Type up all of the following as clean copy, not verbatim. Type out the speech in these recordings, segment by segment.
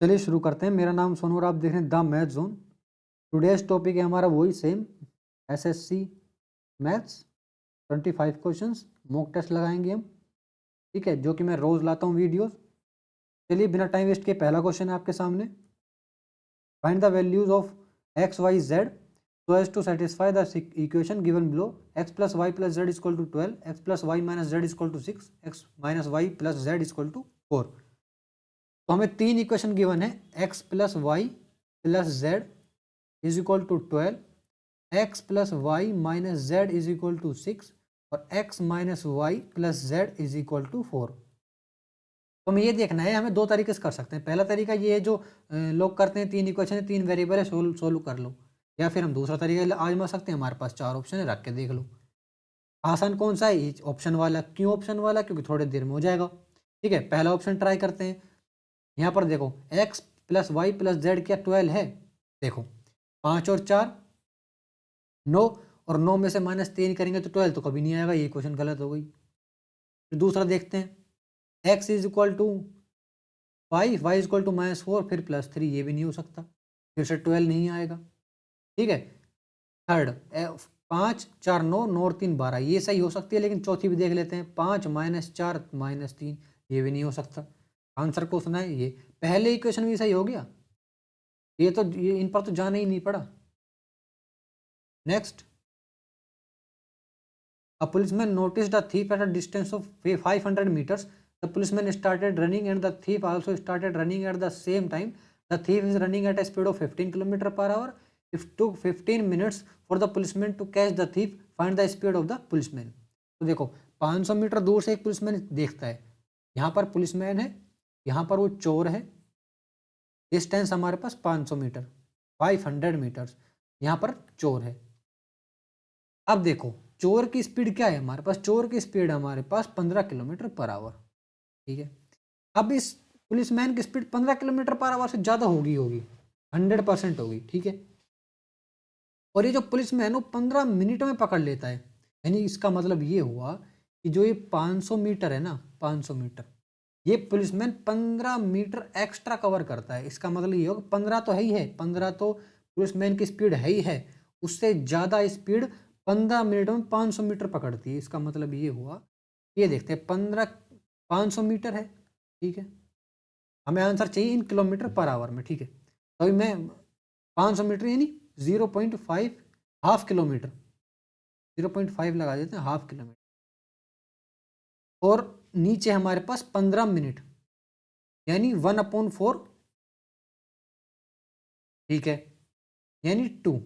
चलिए शुरू करते हैं। मेरा नाम सोनू और आप देख रहे हैं the math zone. Today's topic है हमारा वही same SSC maths 25 questions mock test लगाएंगे हम। ठीक है, जो कि मैं रोज लाता हूँ वीडियोस। चलिए बिना टाइम वेस्ट किए पहला क्वेश्चन है आपके सामने। Find the values of x y z so as to satisfy the equation given below. X plus y plus z equal to 12, x plus y minus z equal to 6, x minus y plus z equal to 4। तो हमें तीन equation given है। X plus y plus z is equal to 12, x plus y minus z is equal to 6 और x minus y plus z is equal to 4। तो हमें ये देखना है, हमें दो तरीके से कर सकते हैं। पहला तरीका ये है जो लोग करते हैं, तीन इक्वेशन है, तीन वेरिएबल है, सोल्व कर लो। या फिर हम दूसरा तरीका आजमा सकते हैं, हमारे पास चार ऑप्शन है, रख के देख लो। आसान कौन सा है? ऑप्शन वाला। क्यों ऑप्शन वाला? क्योंकि थोड़ी देर में हो जाएगा। ठीक है, पहला ऑप्शन ट्राई करते हैं। यहाँ पर देखो x plus y plus z क्या 12 है? देखो 5 और 4 9, और 9 में से -3 करेंगे तो 12 तो कभी नहीं आएगा, ये क्वेश्चन गलत हो गई। फिर दूसरा देखते हैं, x is equal to 5, y is equal to -4, फिर +3, ये भी नहीं हो सकता, फिर से 12 नहीं आएगा। ठीक है, थर्ड 5 4 9 9 और 3 12, ये सही हो सकती है। लेकिन चौथी भी देख लेते हैं, 5 -4 -3, ये भी नहीं हो सकता। आंसर को सुना है, ये पहले इक्वेशन भी सही हो गया। ये इन पर तो जाना ही नहीं पड़ा। Next, a policeman noticed a thief at a distance of 500 meters. The policeman started running and the thief also started running at the same time. The thief is running at a speed of 15 km per hour. It took 15 minutes for the policeman to catch the thief. Find the speed of the policeman. तो देखो 500 metre दूर से एक policeman देखता है, यहाँ पर policeman है, यहाँ पर वो चोर है। डिस्टेंस हमारे पास 500 मीटर, 500 मीटर्स, यहाँ पर चोर है। अब देखो चोर की स्पीड क्या है हमारे पास? चोर की स्पीड हमारे पास 15 किलोमीटर पर आवर। ठीक है, अब इस पुलिसमैन की स्पीड 15 किलोमीटर पर आवर से ज़्यादा होगी 100% होगी। ठीक है, और ये जो पुलिसमैन वो 15 मिनट में पकड़ लेता है। यानी इसका मतलब ये हुआ कि जो ये 500 मीटर है ना, 500 मीटर, ये पुलिसमैन 15 मीटर एक्स्ट्रा कवर करता है। इसका मतलब ये होगा 15 तो है ही है, 15 तो पुलिसमैन की स्पीड है ही है, उससे ज़्यादा स्पीड 15 मिनट में 500 मीटर पकड़ती है। इसका मतलब ये हुआ, ये देखते हैं 500 मीटर है। ठीक है, हमें आंसर चाहिए इन किलोमीटर पर आवर में। ठीक है, तो अभी मैं 500 मीटर यानी 0.5 हाफ किलोमीटर, 0.5 लगा देते हैं, हाफ किलोमीटर। और नीचे हमारे पास 15 मिनट यानी 1/4। ठीक है, यानी 2।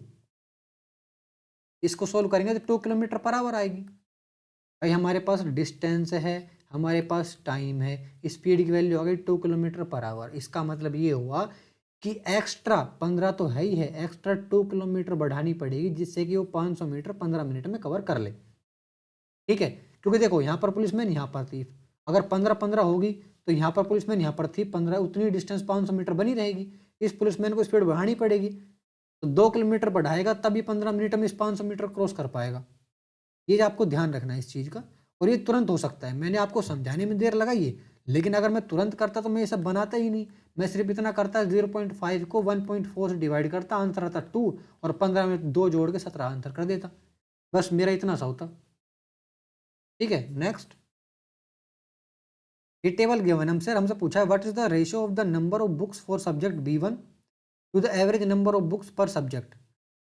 इसको सोल्व करेंगे तो 2 किलोमीटर पर आवर आएगी। भाई हमारे पास डिस्टेंस है, हमारे पास टाइम है, स्पीड की वैल्यू आ गई 2 किलोमीटर पर आवर। इसका मतलब ये हुआ कि एक्स्ट्रा 15 तो है ही है, एक्स्ट्रा 2 किलोमीटर बढ़ानी पड़ेगी, जिससे कि वो 500 मीटर 15 मिनट में कवर कर ले। ठीक है, क्योंकि देखो यहाँ पर पुलिसमैन, यहाँ पर थी, अगर 15-15 होगी तो यहाँ पर पुलिसमैन, यहाँ पर थी 15, उतनी डिस्टेंस 500 मीटर बनी रहेगी। इस पुलिसमैन को स्पीड बढ़ानी पड़ेगी, तो 2 किलोमीटर बढ़ाएगा तभी 15 मिनट में इस 500 मीटर क्रॉस कर पाएगा। ये आपको ध्यान रखना है इस चीज़ का। और ये तुरंत हो सकता है, मैंने आपको समझाने में देर लगाई है, लेकिन अगर मैं तुरंत करता तो मैं ये सब बनाता ही नहीं। मैं सिर्फ इतना करता, 0.5 को 1.4 से डिवाइड करता, आंसर आता 2, और 15 में 2 जोड़ के 17 आंसर कर देता। बस मेरा इतना सा होता। ठीक है, नेक्स्ट, ये टेबल गिवन हमसे पूछा है, what is the ratio of the number of books for subject B1 to the average number of books per subject.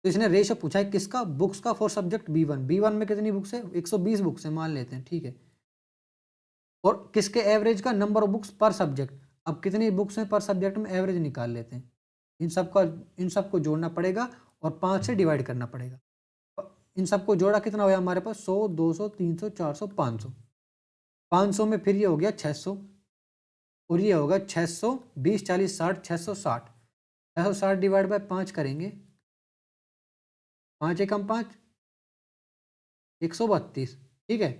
तो इसने रेशियो पूछा है किसका? बुक्स का फॉर सब्जेक्ट B1। B1 में कितनी बुक्स है? 120 बुक्स है मान लेते हैं। ठीक है, और किसके एवरेज का? Number of books per subject. अब कितनी बुक्स हैं पर सब्जेक्ट में, एवरेज निकाल लेते हैं। इन सबको जोड़ना पड़ेगा और 5 से डिवाइड करना पड़ेगा। इन सबको जोड़ा कितना हुआ हमारे पास? 100 200 300 400 500। 500 में फिर ये हो गया 600, और ये होगा 600 20 40 60 660। 660 डिवाइड बाय 5 करेंगे, 5 एकम 5, 132। ठीक है,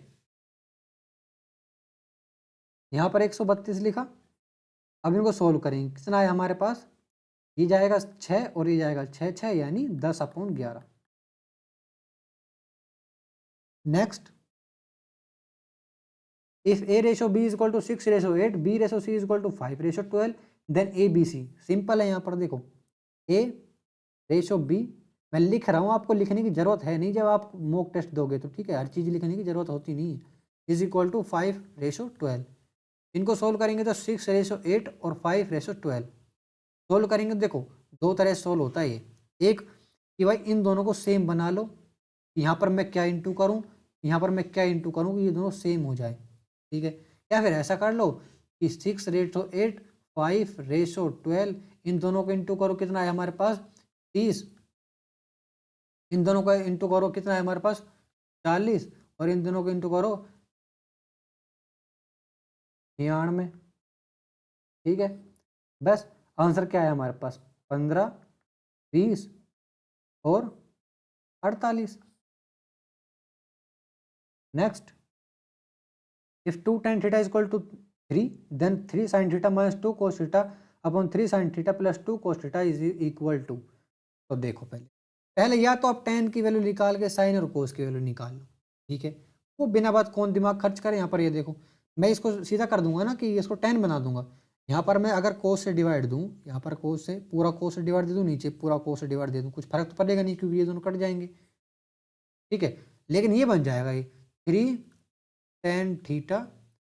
यहाँ पर 132 लिखा। अब इनको सोल्व करेंगे, कितना है हमारे पास? ये जाएगा 6 और ये जाएगा 6 6 यानी 10/11। Next, if a ratio b is equal to 6:8, b ratio c is equal to 5:12, then a b c। Simple है, यहाँ पर देखो a रेशो b, मैं लिख रहा हूँ, आपको लिखने की जरूरत है नहीं, जब आप मॉक टेस्ट दोगे तो ठीक है, हर चीज़ लिखने की जरूरत होती नहीं है। Is equal to 5:12। इनको सोल्व करेंगे तो 6:8 और 5:12 सोल्व करेंगे तो देखो दो तरह से सोल्व होता है ये। एक कि भाई इन दोनों को सेम बना लो, यहाँ पर मैं क्या इंटू करूँ, यहाँ पर मैं क्या इंटू करूँ कि ये दोनों सेम हो जाए, ठीक है। या फिर ऐसा कर लो कि 6:8 5:12, इन दोनों को इंटू करो, कितना है हमारे पास 30, इन दोनों को इंटू करो कितना है हमारे पास 40, और इन दोनों को इंटू करो 99, ठीक है। बस आंसर क्या है हमारे पास 15, 20 और 48। Next, if 2 tan theta is equal to 3, then 3 sin theta minus 2 cos theta upon 3 sin theta plus 2 cos theta is equal to. तो देखो पहले पहले या तो आप tan की वैल्यू निकाल के sin और cos की वैल्यू निकाल लो, ठीक है। वो बिना बात कौन दिमाग खर्च करे, यहाँ पर ये देखो मैं इसको सीधा कर दूंगा ना कि इसको 10 बना दूंगा। यहाँ पर मैं अगर cos से डिवाइड दूँ, यहाँ पर cos से पूरा cos से डिवाइड दे दूँ, नीचे पूरा cos से डिवाइड दे दूँ, कुछ फर्क तो पड़ेगा नहीं क्योंकि ये दोनों कट जाएंगे, ठीक है। लेकिन ये बन जाएगा ये 3 tan थीटा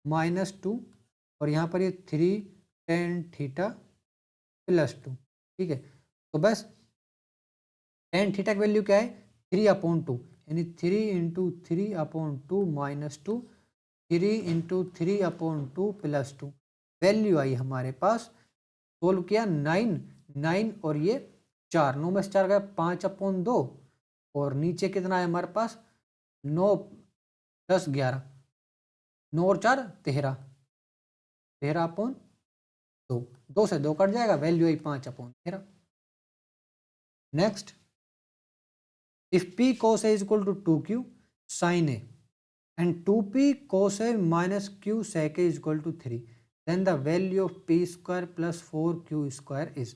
माइनस 2, और यहाँ पर ये 3 tan थीटा प्लस 2, ठीक है। तो बस tan थीटा की वैल्यू क्या है 3/2, यानी 3 × 3/2 माइनस 2, 3 × 3/2 प्लस 2, वैल्यू आई हमारे पास। सोल्व किया 9 9 और ये 4, 9 में से 4 गया 5/2, और नीचे कितना है हमारे पास 9 + 11, 9 और 4 13, 13/2, 2 से 2 कट जाएगा, value I 5/13। Next, if p cos a is equal to 2q sin a and 2p cos a minus q sec a is equal to 3, then the value of p square plus 4q square is।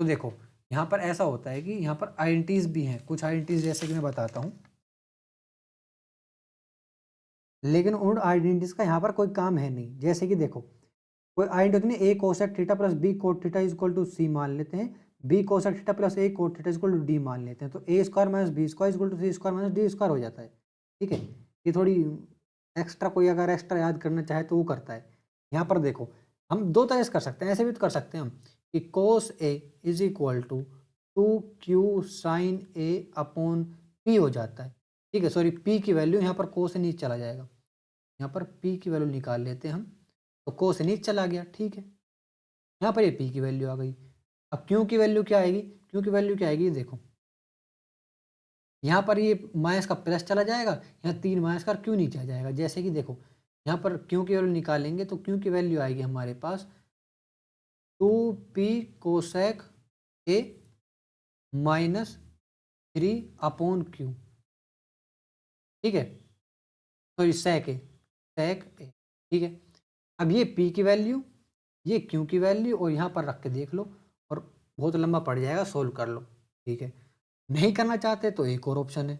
तो देखो यहाँ पर ऐसा होता है कि यहाँ पर आइडेंटिटीज भी हैं, कुछ आइडेंटिटीज जैसे कि मैं बताता हूँ, लेकिन उन आइडेंटिटीज का यहाँ पर कोई काम है नहीं। जैसे कि देखो कोई आइडेंटिटी नहीं, a cosec theta plus b cot theta is equal to c मान लेते हैं, b cosec theta plus a cot theta is equal to d मान लेते हैं, तो a square minus b square is equal to c square minus d square हो जाता है, ठीक है। ये थोड़ी एक्स्ट्रा, कोई अगर एक्स्ट्रा याद करना चाहे तो वो करता है। यहाँ पर देखो हम दो तरह से कर सकते हैं, ऐसे भी तो कर सकते हैं हम कि cos a is equal to 2q sin a upon p हो जाता है, ठीक है। सॉरी, p की वैल्यू यहाँ पर cos से नीचे चला जाएगा, यहाँ पर p की वैल्यू निकाल लेते हैं हम, तो cos से नीचे चला गया, ठीक है। यहाँ पर ये p की वैल्यू आ गई। अब q की वैल्यू क्या आएगी, q की वैल्यू क्या आएगी देखो, यहाँ पर ये माइनस का प्लस चला जाएगा, यहाँ 3 माइनस का q नीचे आ जाएगा। जैसे कि देखो यहाँ पर q की वैल्यू निकालेंगे तो q की वैल्यू आएगी हमारे पास 2p cosec a minus 3/q, ठीक है। सॉरी सेक a, ठीक है। अब ये p की वैल्यू, ये q की वैल्यू, और यहाँ पर रख के देख लो, और बहुत लंबा पड़ जाएगा, सोल्व कर लो, ठीक है। नहीं करना चाहते तो एक और ऑप्शन है,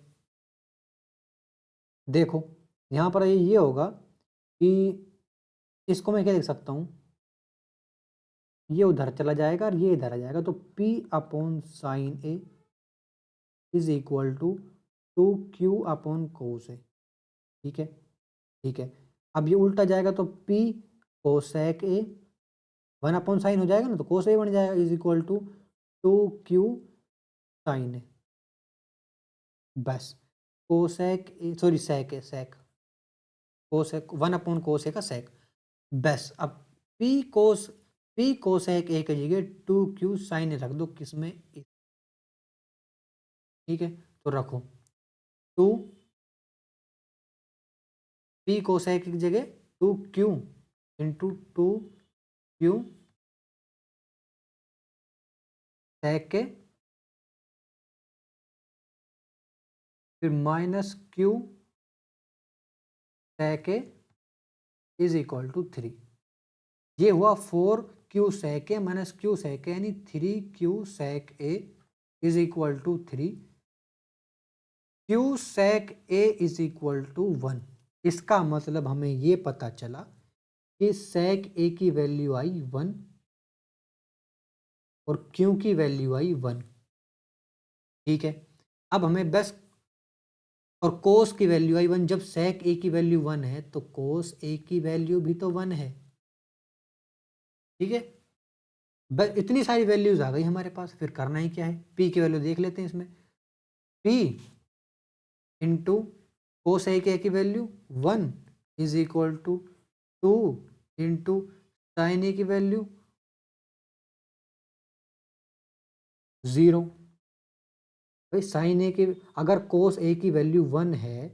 देखो यहाँ पर ये होगा कि इसको मैं क्या देख सकता हूँ, ये उधर चला जाएगा और ये इधर आ जाएगा, तो p/sin a is equal to 2q/cos a, ठीक है, ठीक है। अब ये उल्टा जाएगा तो p कोसेक a 1/sin हो जाएगा ना, तो cos a बन जाएगा, is equal to 2q sin a। बस cosec a, sorry sec a, sec cosec 1/cos a का सेक। बस अब p कोसेक a की जगह 2q sin a रख दो, किसमें, ठीक है। तो रखो 2 p कोसेक की जगह 2q इंटू 2q सेक के, फिर minus q sec a is equal to 3। ये हुआ 4q sec A minus q sec a, यानी 3q sec a is equal to 3, q sec a is equal to 1। इसका मतलब हमें ये पता चला कि sec a की वैल्यू आई 1 और q की वैल्यू आई 1। ठीक है, अब हमें बस, और cos की वैल्यू आई 1। जब sec a की वैल्यू 1 है तो cos a की वैल्यू भी तो 1 है। ठीक है, बस इतनी सारी वैल्यूज आ गई हमारे पास। फिर करना ही क्या है, p की वैल्यू देख लेते हैं इसमें। p इंटू कोस ए की value 1 is equal to 2 into sine A की वैल्यू 0। भाई साइन ए की, अगर कोस ए की वैल्यू 1 है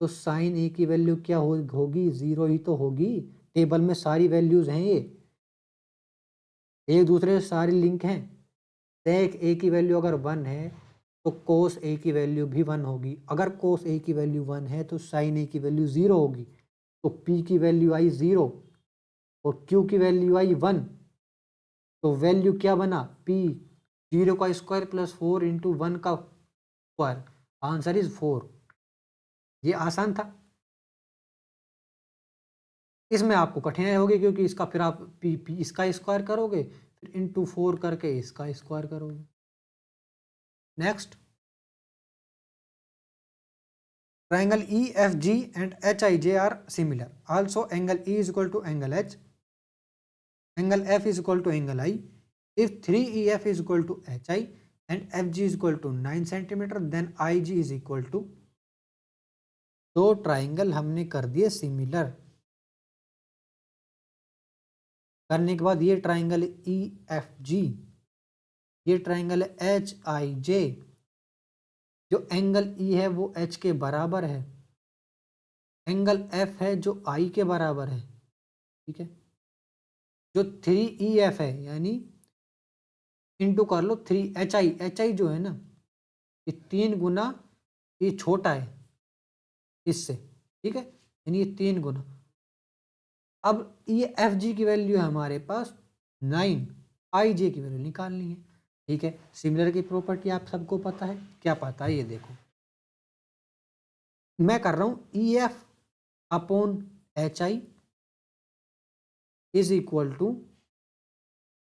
तो साइन ए की वैल्यू क्या होगी? 0 ही तो होगी। टेबल में सारी वैल्यूज हैं, ये एक दूसरे से सारी लिंक हैं। सेक ए की वैल्यू अगर 1 है तो कोस ए की वैल्यू भी 1 होगी। अगर कोस ए की वैल्यू 1 है तो साइन ए की वैल्यू 0 होगी। तो p की वैल्यू आई 0 और q की वैल्यू आई 1। तो वैल्यू क्या बना? p 0 का स्क्वायर प्लस 4 इंटू 1 का स्क्वायर। Answer is 4। ये आसान था। इसमें आपको कठिनाई होगी क्योंकि इसका फिर आप p इसका स्क्वायर करोगे, फिर इंटू 4 करके इसका स्क्वायर करोगे। Next, triangle EFG and HIJ are similar. Also, angle E is equal to angle H. Angle F is equal to angle I. If 3EF is equal to HI and FG is equal to 9 centimeter, then IG is equal to, दो triangle हमने कर दिए similar. करने के बाद ये triangle EFG, ये triangle HIJ। जो एंगल E है वो H के बराबर है, एंगल F है जो I के बराबर है। ठीक है, जो 3EF है यानी इंटू कर लो 3HI। HI जो है ना, ये 3 गुना, ये छोटा है इससे। ठीक है, यानी ये 3 गुना। अब ये FG की वैल्यू है हमारे पास 9, IJ की वैल्यू निकालनी है। ठीक है, सिमिलर की प्रॉपर्टी आप सबको पता है। क्या पता है ये देखो, मैं कर रहा हूं EF upon HI is equal to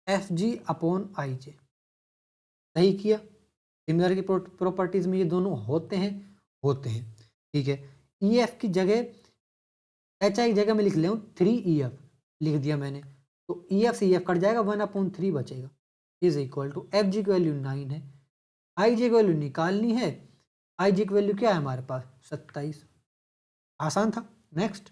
FG upon IJ। सही किया। सिमिलर की प्रॉपर्टीज में ये दोनों होते हैं, होते हैं। ठीक है, EF की जगह HI की जगह में लिख ले 3EF लिख दिया मैंने, तो EF से EF कट जाएगा, 1/3 बचेगा। इज इक्वल टू FG की वैल्यू 9 है, IJ की वैल्यू निकालनी है। IJ की वैल्यू क्या है हमारे पास? 27। आसान था। नेक्स्ट,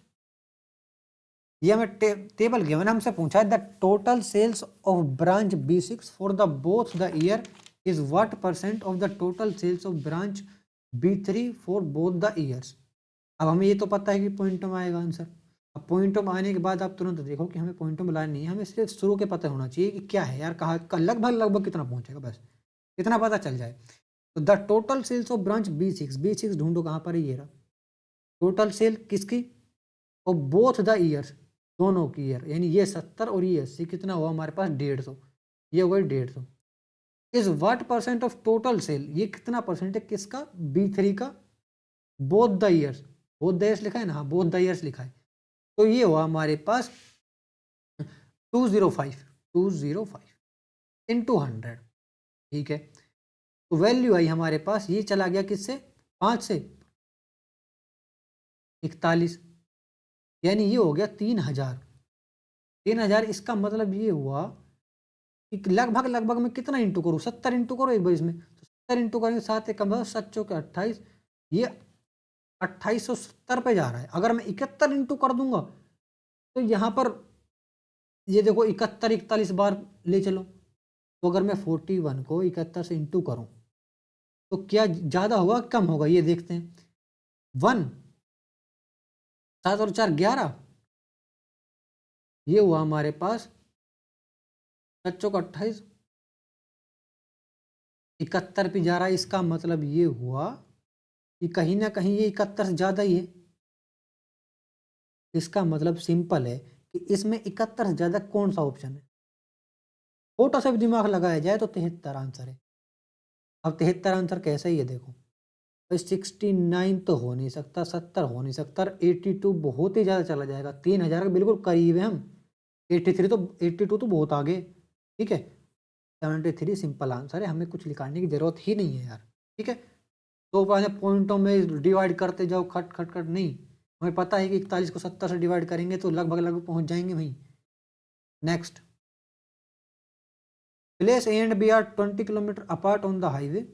ये हमें टेबल गिवन, हमसे पूछा है the total sales of branch B6 for the both the year is what percent of the total sales of branch B3 for both the years. अब हमें ये तो पता है कि पॉइंटों में आएगा आंसर। अब पॉइंटों में आने के बाद आप तुरंत देखो कि हमें पॉइंटों में लाना नहीं है, हमें सिर्फ शुरू के पता होना चाहिए कि क्या है यार, कहाँ लगभग लगभग कितना पहुंचेगा, बस इतना पता चल जाए। तो the total sales of branch B6 ढूंढो कहाँ पर है, ये रहा। टोटल सेल किसकी? और बोथ द ईयर्स, दोनों की ईयर, यानी ये 70 और ये 80, कितना हुआ हमारे पास? 150। ये हुआ 150। Is what percent of total sale, ये कितना परसेंट है किसका? B3 का। Both the years, both the years लिखा है ना, हाँ बोथ द ईयर्स लिखा है। तो ये हुआ हमारे पास 205 इंटू 100। ठीक है, तो वैल्यू आई हमारे पास, ये चला गया किससे? 5 से 41, यानी ये हो गया 3000। 3000, इसका मतलब ये हुआ कि लगभग लगभग मैं कितना इंटू करूँ? 70 इंटू करो एक बार इसमें, तो 70 इंटू करेंगे 7 एक 7 चौके 28, ये 2870 पे जा रहा है। अगर मैं 71 इंटू कर दूंगा तो यहाँ पर ये देखो 71 41 बार ले चलो, तो अगर मैं 41 को 71 से इंटू करूँ तो क्या ज़्यादा होगा कम होगा, ये देखते हैं। 1, 7 और 4 11, ये हुआ हमारे पास 7 चौक 28, 71 पे जा रहा है। इसका मतलब ये हुआ कि कहीं ना कहीं ये 71 से ज़्यादा ही है। इसका मतलब सिंपल है कि इसमें 71 से ज़्यादा कौन सा ऑप्शन है। छोटा सा भी दिमाग लगाया जाए तो 73 आंसर है। अब 73 आंसर कैसे ही है देखो, 69 तो हो नहीं सकता, 70 हो नहीं सकता, 82 बहुत ही ज़्यादा चला जाएगा, 3000 के बिल्कुल करीब है हम। 82 तो बहुत आगे, ठीक है। 73 सिंपल आंसर है, हमें कुछ लिखाने की जरूरत ही नहीं है यार, ठीक है। तो पॉइंटों में डिवाइड करते जाओ, खट खट खट नहीं, हमें पता है कि 41 को 70 से डिवाइड करेंगे तो लगभग लगभग पहुंच जाएंगे भाई। Next, place a and b are 20 kilometre apart on the highway.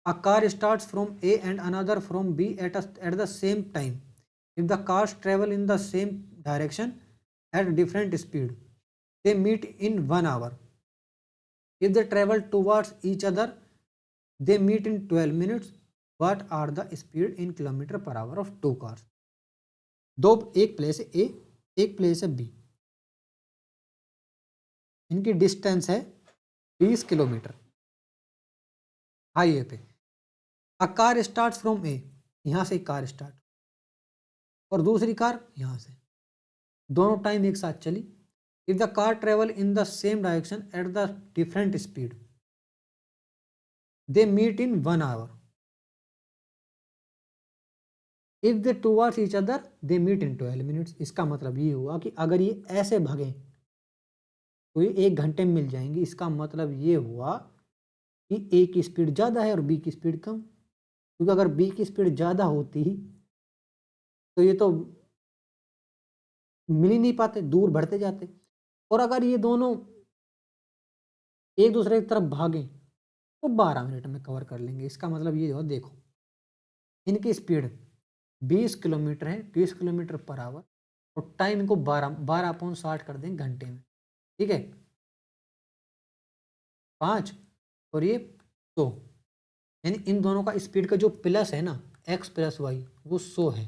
A car starts from A and another from B at the same time. If the cars travel in the same direction at different speed, they meet in 1 hour. If they travel towards each other, they meet in 12 minutes. What are the speed in kilometer per hour of two cars? दो, एक place है A, एक place है B, इनकी distance है 20 kilometre highway पे। A car start from ए, यहाँ से कार स्टार्ट, और दूसरी कार यहाँ से, दोनों टाइम एक साथ चली। If the car travel in the same direction at the different speed, they meet in 1 hour. If they towards each other, they meet in 12 minutes. इसका मतलब ये हुआ कि अगर ये ऐसे भागें तो ये 1 घंटे में मिल जाएंगे। इसका मतलब ये हुआ कि ए की स्पीड ज़्यादा है और बी की स्पीड कम, क्योंकि अगर बी की स्पीड ज़्यादा होती तो ये तो मिल ही नहीं पाते, दूर बढ़ते जाते। और अगर ये दोनों एक दूसरे की तरफ भागें तो 12 मिनट में कवर कर लेंगे। इसका मतलब ये हो, देखो इनकी स्पीड 20 किलोमीटर है, 20 किलोमीटर पर आवर, और टाइम इनको 12/60 कर देंगे घंटे में, ठीक है। 5 और ये 100, यानी इन दोनों का स्पीड का जो प्लस है ना, x प्लस वाई, वो 100 है।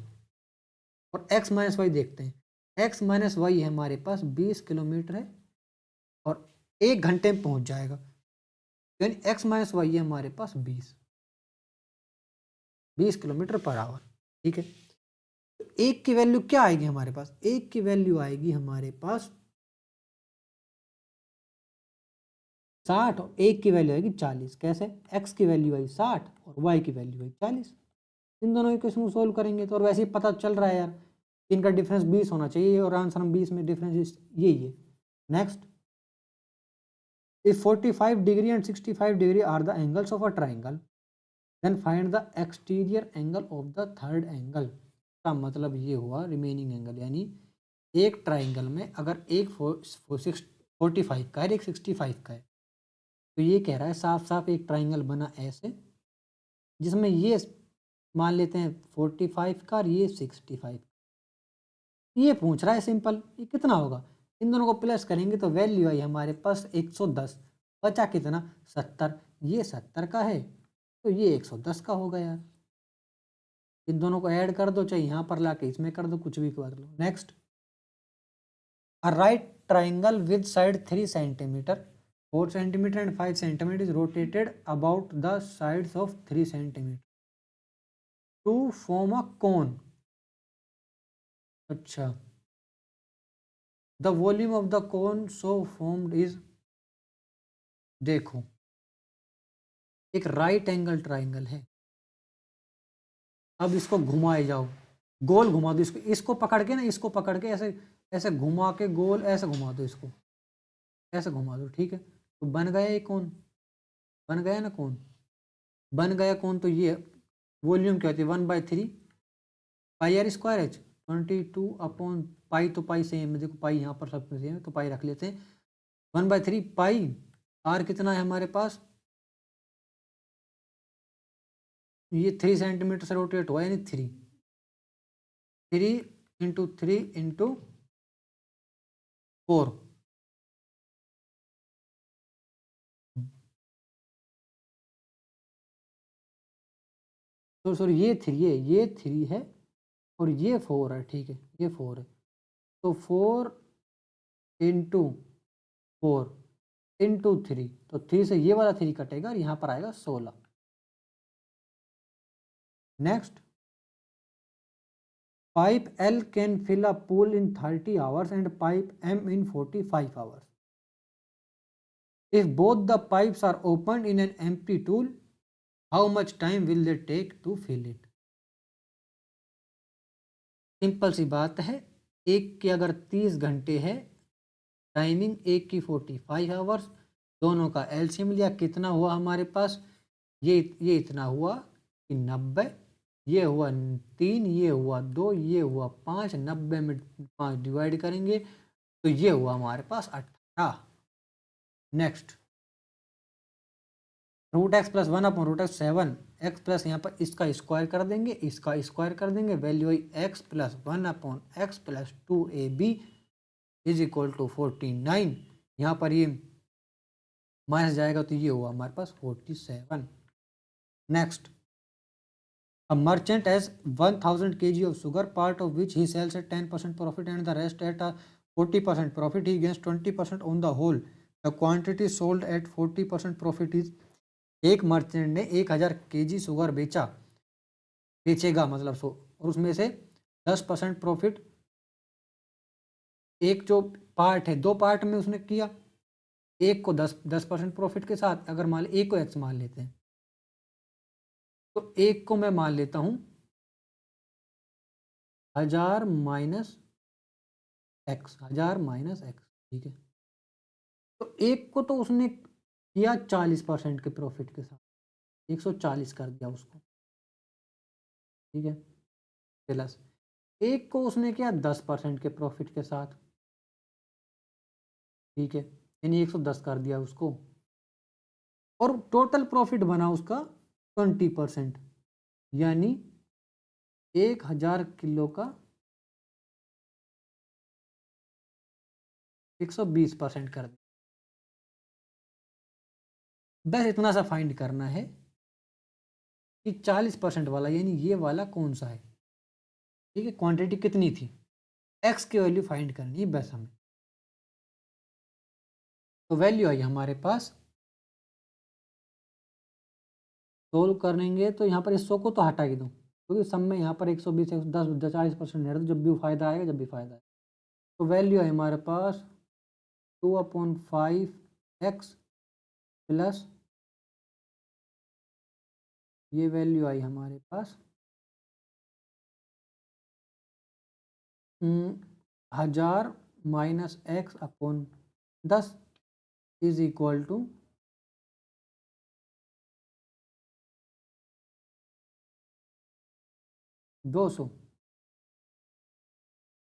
और x माइनस वाई देखते हैं, x माइनस वाई है हमारे पास 20 किलोमीटर है और 1 घंटे में पहुंच जाएगा, यानी x माइनस वाई है हमारे पास 20 किलोमीटर पर आवर, ठीक है। तो एक की वैल्यू क्या आएगी हमारे पास, एक की वैल्यू आएगी हमारे पास 60 और एक की वैल्यू आएगी 40। कैसे, x की वैल्यू आई 60 और y की वैल्यू आई 40। इन दोनों इक्वेशन को सोल्व करेंगे तो, और वैसे ही पता चल रहा है यार कि इनका डिफरेंस 20 होना चाहिए, और आंसर हम 20 में डिफरेंस यही है। Next, if 45 degree and 65 degree are the angles of a triangle, then find the exterior angle of the third angle. का मतलब ये हुआ रिमेनिंग एंगल, यानी एक ट्राइंगल में अगर एक 45 का है, एक 65 का है, तो ये कह रहा है साफ साफ एक ट्राइंगल बना ऐसे, जिसमें ये मान लेते हैं 45 का और ये 65, ये पूछ रहा है सिंपल, ये कितना होगा। इन दोनों को प्लस करेंगे तो वैल्यू आई हमारे पास 110, बचा कितना 70, ये 70 का है तो ये 110 का होगा यार। इन दोनों को ऐड कर दो, चाहे यहाँ पर लाके इसमें कर दो, कुछ भी कर लो। Next, a right triangle with side 3 centimetre, 4 centimetre and 5 centimetre is rotated about the sides of 3 centimetre to form a cone. अच्छा, the volume of the cone so formed is, देखो एक राइट एंगल ट्राइंगल है, अब इसको घुमाए जाओ, गोल घुमा दो इसको, इसको पकड़ के ना, इसको पकड़ के ऐसे ऐसे घुमा के गोल ऐसे घुमा दो, इसको ऐसे घुमा दो, ठीक है। तो बन गया ये कौन, बन गया ना कौन, बन गया कौन। तो ये वॉल्यूम क्या होती है, 1/3 पाई आर स्क्वायर एच, 22/पाई, तो पाई सेम है, देखो पाई यहाँ पर सब सेम है तो पाई रख लेते हैं। 1/3 पाई, आर कितना है हमारे पास, ये 3 सेंटीमीटर से रोटेट हुआ, यानी 3 इंटू 3 इंटू 4, सॉरी ये 3 है, ये 3 है और ये 4 है, ठीक है, ये 4 है। तो 4 इंटू 4 इंटू 3, तो 3 से ये वाला 3 कटेगा और यहाँ पर आएगा 16। Next, pipe L can fill a pool in 30 hours and pipe M in 45 hours. If both the pipes are opened in an empty pool, how much time will they take to fill it. Simple सी बात है, एक के अगर 30 घंटे है timing, एक की 45 आवर्स, दोनों का एलसीएम लिया, कितना हुआ हमारे पास, ये इतना हुआ कि 90, ये हुआ 3, ये हुआ 2, ये हुआ 5, 90 में 5 डिवाइड करेंगे तो ये हुआ हमारे पास 18। Next, root x plus 1 upon root x 7 x plus यहाँ पर इसका स्क्वायर कर देंगे, इसका स्क्वायर कर देंगे, value I x plus 1 upon x plus 2ab is equal to 49। यहाँ पर ये माइनस जाएगा तो ये हुआ हमारे पास 47। Next, a merchant has 1000 kg of sugar, part of which he sells at 10% profit and the rest at a 40% profit. He gains 20% on the whole. The quantity sold at 40% profit is, एक merchant ने 1000 kg sugar बेचेगा मतलब सो, और उसमें से 10% profit, एक जो part है, दो पार्ट में उसने किया, एक को 10% प्रॉफिट के साथ, अगर मान एक को एक्स मान लेते हैं तो एक को मैं मान लेता हूं 1000 माइनस एक्स, 1000 माइनस एक्स, ठीक है। तो एक को तो उसने किया 40% के प्रॉफिट के साथ, 140 कर दिया उसको, ठीक है, प्लस एक को उसने किया 10% के प्रॉफिट के साथ, ठीक है, यानी 110 कर दिया उसको, और टोटल प्रॉफिट बना उसका 20%, यानी 1000 किलो का 120% कर दिया। बस इतना सा फाइंड करना है कि 40% वाला यानी ये वाला कौन सा है, ठीक है, क्वांटिटी कितनी थी, एक्स की वैल्यू फाइंड करनी है बस हमें। तो वैल्यू आई हमारे पास, सोल्व करेंगे तो यहाँ पर इस 100 को तो हटा ही दो, क्योंकि सब में यहाँ पर 120 110 40% है, तो जब भी फायदा आएगा, जब भी फायदा आएगा। तो वैल्यू है हमारे पास 2/5x प्लस, ये वैल्यू आई हमारे पास 1000 minus x upon 10 is equal to 200,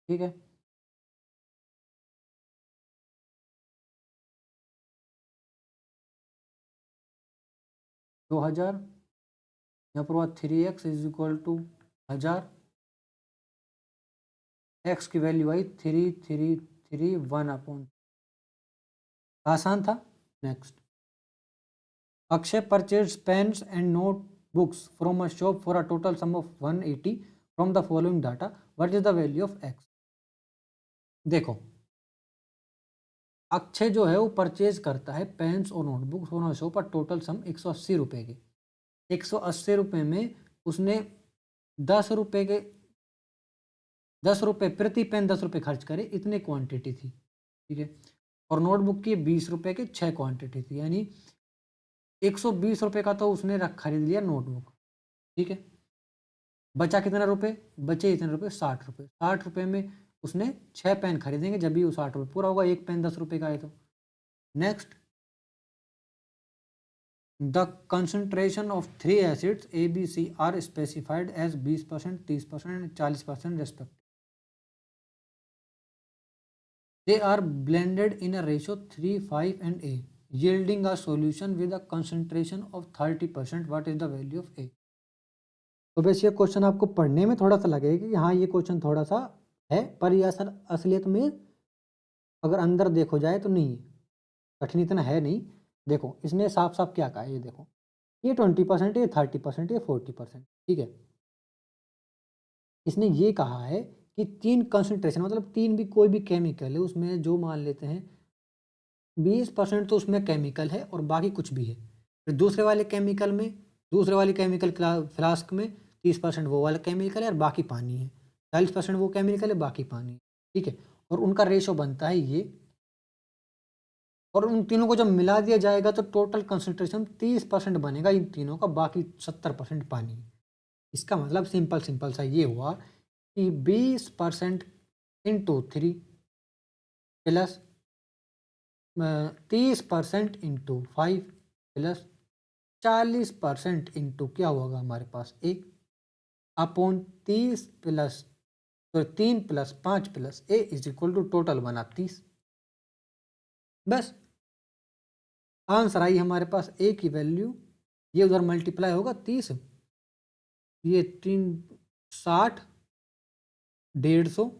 ठीक है। दो 1000, यहाँ पर हुआ 3x is equal to 1000, x की वैल्यू आई 3331 अपॉन, आसान था। Next, Akshay purchase pens and notebooks from a shop for a total sum of 180 from the following data, what is the value of x. देखो, अक्षय जो है वो purchase करता है पेन्स और नोटबुक फ्रॉम अ शॉप पर टोटल सम 180 रुपये के, 180 रुपये में उसने 10 रुपये के 10 रुपये प्रति पेन 10 रुपये खर्च करे, इतने क्वांटिटी थी, ठीक है, और नोटबुक की 20 रुपये की 6 क्वांटिटी थी, यानी 120 रुपये का तो उसने खरीद लिया नोटबुक, ठीक है। बचा कितना रुपये, बचे इतने रुपये 60 रुपये, 60 रुपये में उसने 6 पेन खरीदेंगे, जब भी वो 60 रुपये पूरा होगा, एक पेन 10 रुपये का है तो। Next, the concentration of 3 acids A B C are specified as 20%, 30% and 40% respect, they are blended in a ratio 3, 5 and a, yielding a solution with a concentration of 30%, what is the value of a। तो बस ये question आपको पढ़ने में थोड़ा सा लगेगा कि हाँ ये क्वेश्चन थोड़ा सा है, पर ये असलियत में अगर अंदर देखो जाए तो नहीं है, कठिन इतना है नहीं। देखो इसने साफ साफ क्या कहा है, ये देखो, ये 20%, ये 30%, ये 40%, ठीक है। इसने ये कहा है कि 3 कंसंट्रेशन, मतलब 3 भी कोई भी केमिकल है उसमें, जो मान लेते हैं 20% तो उसमें केमिकल है और बाकी कुछ भी है, फिर दूसरे वाले केमिकल में, दूसरे वाले केमिकल फ्लास्क में 30% वो वाला केमिकल है और बाकी पानी है, 40% वो केमिकल है, बाकी पानी है, ठीक है। और उनका रेशो बनता है ये और उन तीनों को जब मिला दिया जाएगा तो टोटल कंसंट्रेशन 30% बनेगा इन तीनों का, बाकी 70% पानी। इसका मतलब सिंपल सिंपल सा ये हुआ कि 20% into 3 plus 30% into 5 plus 40% into क्या होगा हमारे पास 1 अपॉन 30 प्लस तो 3 plus 5 plus a is equal to total बना 30। बस आंसर आई हमारे पास ए की वैल्यू, ये उधर मल्टीप्लाई होगा 30, ये 360 150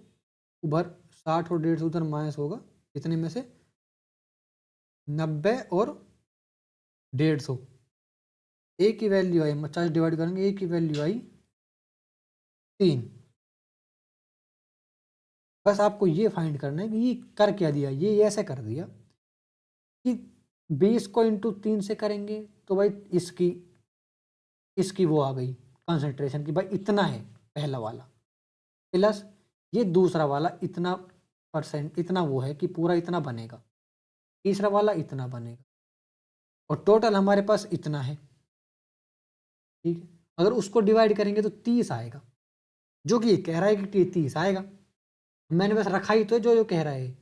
उधर 60 और 150 उधर माइनस होगा, कितने में से 90 और 150। ए की वैल्यू आई 50 डिवाइड करेंगे, ए की वैल्यू आई 3। बस आपको ये फाइंड करना है कि ये कर क्या दिया, ये ऐसे कर दिया कि 20 को इंटू 3 से करेंगे तो भाई इसकी वो आ गई कंसंट्रेशन की, भाई इतना है पहला वाला, प्लस ये दूसरा वाला इतना परसेंट, इतना वो है कि पूरा इतना बनेगा, तीसरा वाला इतना बनेगा, और टोटल हमारे पास इतना है। ठीक है, अगर उसको डिवाइड करेंगे तो 30 आएगा, जो कि ये कह रहा है कि 30 आएगा। मैंने बस रखा ही तो जो जो कह रहा है।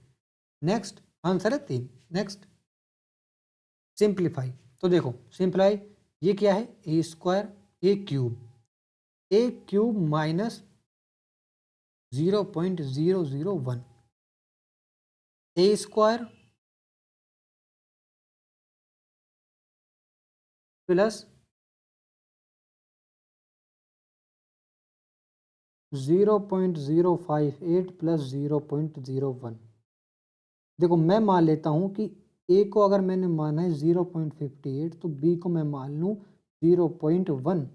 नेक्स्ट आंसर है 3। नेक्स्ट सिंप्लीफाई, तो देखो सिंप्लाई, ये क्या है ए स्क्वायर ए क्यूब माइनस 0.001 ए स्क्वायर प्लस 0.058 प्लस 0.01। देखो मैं मान लेता हूँ कि ए को अगर मैंने माना है 0.58 तो बी को मैं मान लूँ 0.1।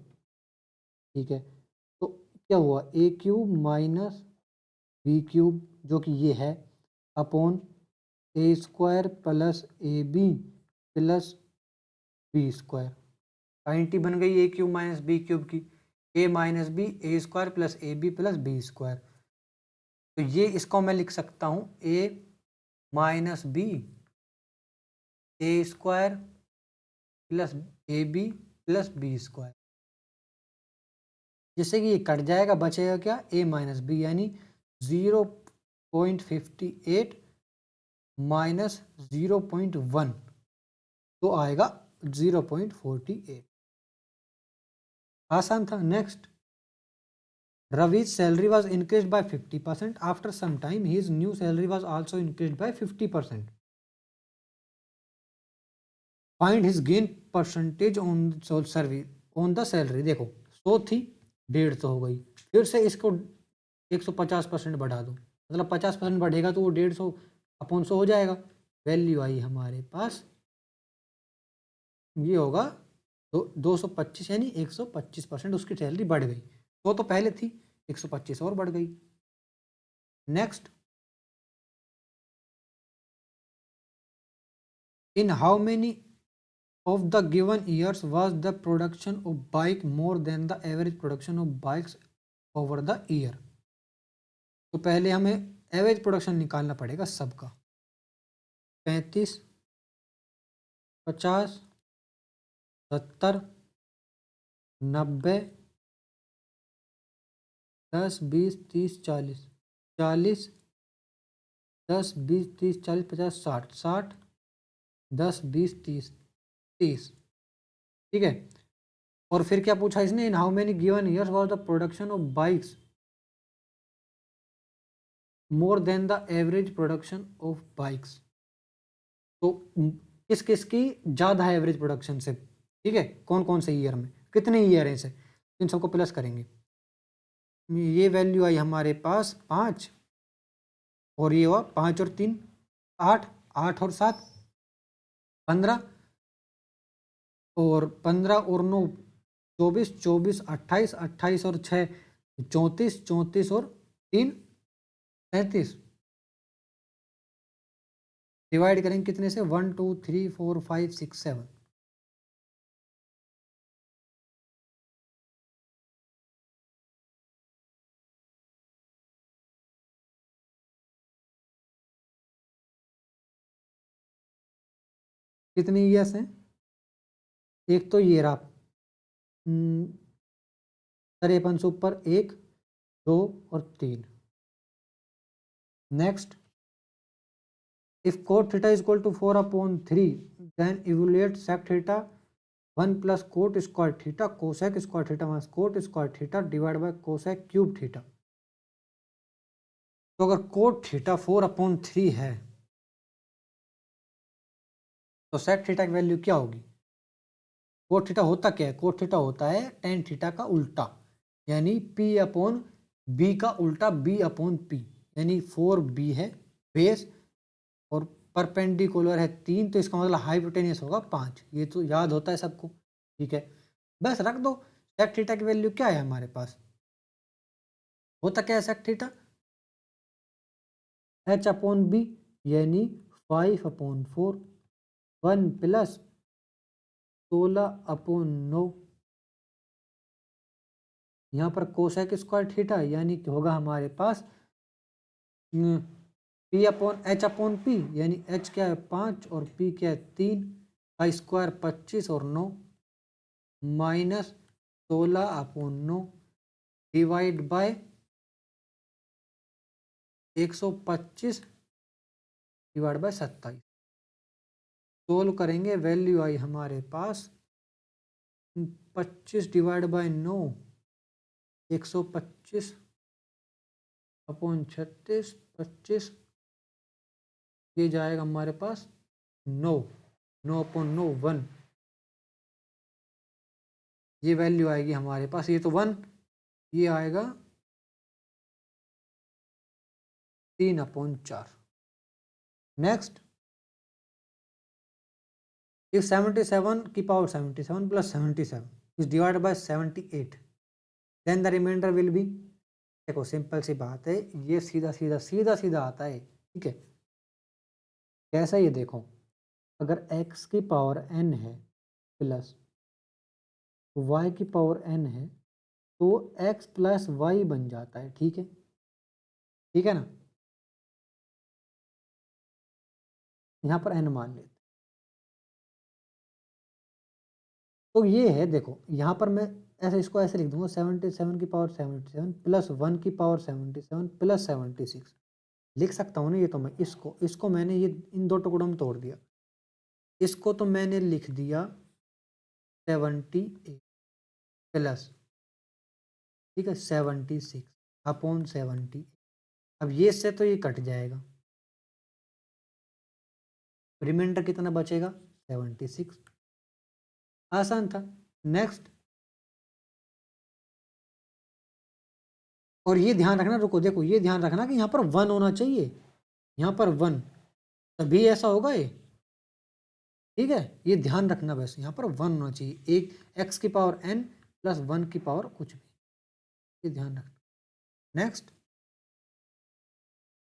ठीक है, तो क्या हुआ A cube minus B cube जो कि ये है upon A square plus A B plus B square. Identity बन गई A cube minus B cube की, A minus B A square plus A B plus B square. तो ये इसको मैं लिख सकता हूँ A minus B A square plus A B plus B square, जिससे कि ये कट जाएगा, बचेगा क्या ए माइनस बी, यानी 0.58 माइनस 0.1 तो आएगा 0.48। आसान था। Next, Ravi's salary was increased by 50%. After some time, his new salary was also increased by 50%. Find his gain percentage on service on the salary. देखो 100 थी, 150 हो गई, फिर से इसको 150% बढ़ा दो, मतलब 50% बढ़ेगा तो वो 150 अपॉन 100 हो जाएगा। वैल्यू आई हमारे पास, ये होगा 225, यानी 125% उसकी सैलरी बढ़ गई। तो पहले थी 125 और बढ़ गई। Next, in how many of the given years was the production of bike more than the average production of bikes over the year? तो पहले हमें एवरेज प्रोडक्शन निकालना पड़ेगा सबका। 35, 50, 70, 90, 10, 20, 30, 40, 40, 10, 20, 30, 40, 50, 60, 60, 10, 20, 30, 30। ठीक है, और फिर क्या पूछा इसने, in how many given years was the production of bikes more than the average production of bikes. तो किस किस की ज़्यादा है एवरेज प्रोडक्शन से, ठीक है, कौन कौन से ईयर में, कितने ईयर हैं इसे, इन सबको प्लस करेंगे। ये वैल्यू आई हमारे पास 5, और ये हुआ 5 और 3 8, 8 और 7 15, और 15 और 9 24, 24 28, 28 और 6 34, 34 और 3 37। डिवाइड करेंगे कितने से, 1 2 3 4 5 6 7। कितनी ईयर्स हैं? एक तो ये रहा 53 से ऊपर 1, 2 और 3। Next, if cot theta is equal to 4/3 then evaluate sec theta 1 plus cot square theta cosec square theta minus cot square theta divide by cosec cube theta. तो अगर कोट थीटा 4/3 है तो सेक थीटा की value क्या होगी? Cot theta होता क्या है? कोट थीटा होता है टेन थीटा का उल्टा, यानी पी अपॉन बी का उल्टा, बी अपॉन पी, यानी 4b है बेस और परपेंडिकुलर है 3, तो इसका मतलब हाइपोटेनियस होगा 5। ये तो याद होता है सबको, ठीक है। बस रख दो। सेक थीटा की वैल्यू क्या है हमारे पास? होता क्या है सेक थीटा? h/b यानी 5/4 1 प्लस 16/9। यहाँ पर कोसेक स्क्वायर थीटा यानी कि होगा हमारे पास H/P, यानी h क्या है 5 और p क्या है 3, का स्क्वायर 25 और 9 minus 16/9 divide by 125 divide by 27। Solve करेंगे, वैल्यू आई हमारे पास 25 डिवाइड बाय 9 125/36, 25 ये जाएगा हमारे पास 9, 9/9 1, ये वैल्यू आएगी हमारे पास, ये तो 1, ये आएगा 3/4। नेक्स्ट, इफ 77 की power 77 plus 77 is divide by 78 then the reminder will be. देखो सिंपल सी बात है, ये सीधा सीधा सीधा सीधा आता है, ठीक है। कैसा? ये देखो, अगर x की पावर n है प्लस y की पावर n है तो x प्लस वाई बन जाता है, ठीक है, ठीक है ना। यहाँ पर n मान लेते, तो ये है, देखो यहाँ पर मैं ऐसे इसको ऐसे लिख दूंगा 77 की पावर 77 प्लस 1 की पावर 77 प्लस 76 लिख सकता हूँ ना। ये तो मैं इसको मैंने ये इन दो टुकड़ों में तोड़ दिया, इसको तो मैंने लिख दिया 78 प्लस, ठीक है, 76/70। अब ये से तो ये कट जाएगा, रिमाइंडर कितना बचेगा? 76। आसान था। नेक्स्ट, और ये ध्यान रखना, रुको देखो, ये ध्यान रखना कि यहाँ पर 1 होना चाहिए, यहाँ पर 1, तभी ऐसा होगा ये, ठीक है। ये ध्यान रखना, बस यहाँ पर 1 होना चाहिए, एक x की पावर n प्लस 1 की पावर कुछ भी, ये ध्यान रखना। Next,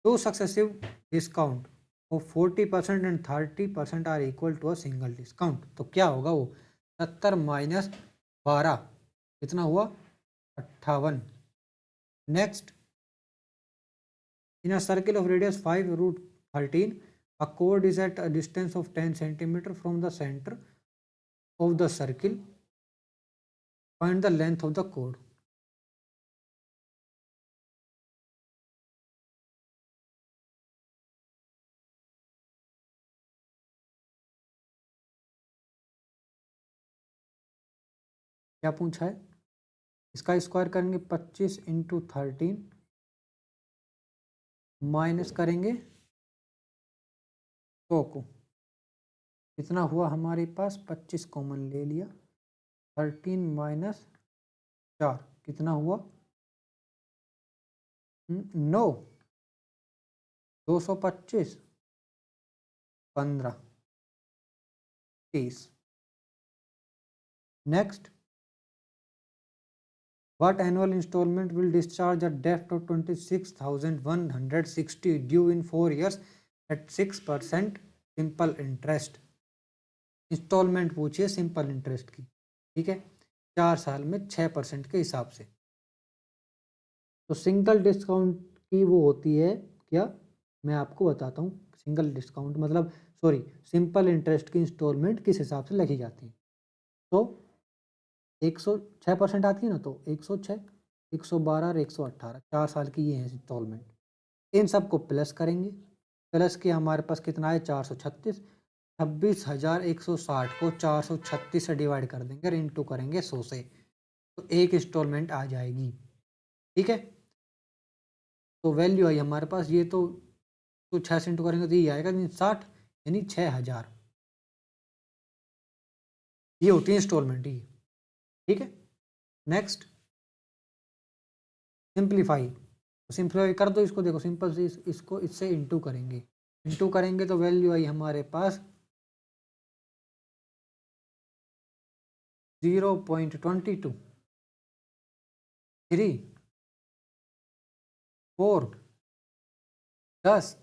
two successive discount of 40% and 30% are equal to a single discount, तो क्या होगा वो? 70 माइनस 12 कितना हुआ? 58। Next, in a circle of radius 5√13 a chord is at a distance of 10 centimeter from the center of the circle, find the length of the chord। क्या पूछा है? इसका स्क्वायर करेंगे 25 इंटू 13 माइनस करेंगे 100 को, कितना हुआ हमारे पास? 25 कॉमन ले लिया, 13 माइनस 4 कितना हुआ? 9, 225, 15, 30। Next, what annual installment will discharge a debt of 26,160 due in 4 years at 6% simple interest? Installment पूछिए सिंपल इंटरेस्ट की, ठीक है, 4 साल में 6% के हिसाब से। तो सिंगल डिस्काउंट की वो होती है क्या, मैं आपको बताता हूँ। सिंगल डिस्काउंट मतलब सॉरी सिंपल इंटरेस्ट की इंस्टॉलमेंट किस हिसाब से लिखी जाती है। तो 106% आती है ना, तो 106, 112 और 118 4 साल की ये है इंस्टॉलमेंट। इन सबको प्लस करेंगे, प्लस के हमारे पास कितना है 436, 26,160 को 436 से डिवाइड कर देंगे और इंटू करेंगे 100 से, तो एक इंस्टॉलमेंट आ जाएगी। ठीक है, तो वैल्यू आई हमारे पास ये तो 6 से इंटू करेंगे तो ये आएगा 60, यानी 6,000। ये होती है इंस्टॉलमेंट ही। ठीक है, नेक्स्ट सिंप्लीफाई। सिंप्लीफाई कर दो इसको, देखो सिंपल से इसको इससे इंटू करेंगे, इंटू करेंगे तो वैल्यू आई हमारे पास 0.22, 3, 4, 10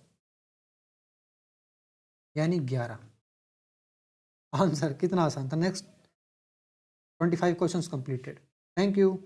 यानी 11। आंसर कितना आसान था। Next 25 questions completed. Thank you.